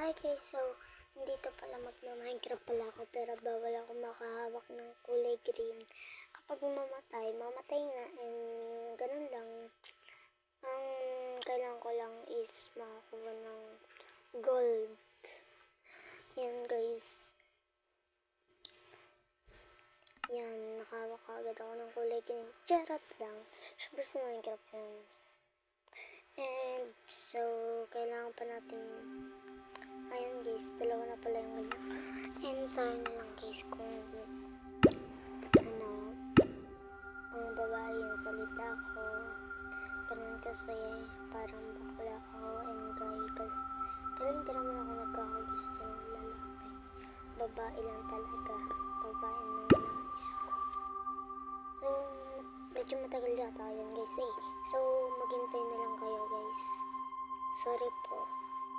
Hi guys, so nandito pala magma-Minecraft pala ako pero bawal ako makahawak ng kulay green. Kapag mamatay na and ganun lang. Ang kailangan ko lang is makakuha ng gold. Yan guys. Yan, nakahawak agad ako ng kulay green. Charot lang. Siyempre sa Minecraft yan. And so, kailangan pa natin ayun guys, dalawa na pala yung ganyan. And sorry na lang guys kung ang babae yung salita ko. Ganun kasi parang bakla ako and guy kasi pero hindi naman ako nagkakagusto ng lalaki. Babae lang talaga. Babae nung nais ko. So, medyo matagal yata yan guys eh. So, maghintay na lang kayo guys. Sorry po.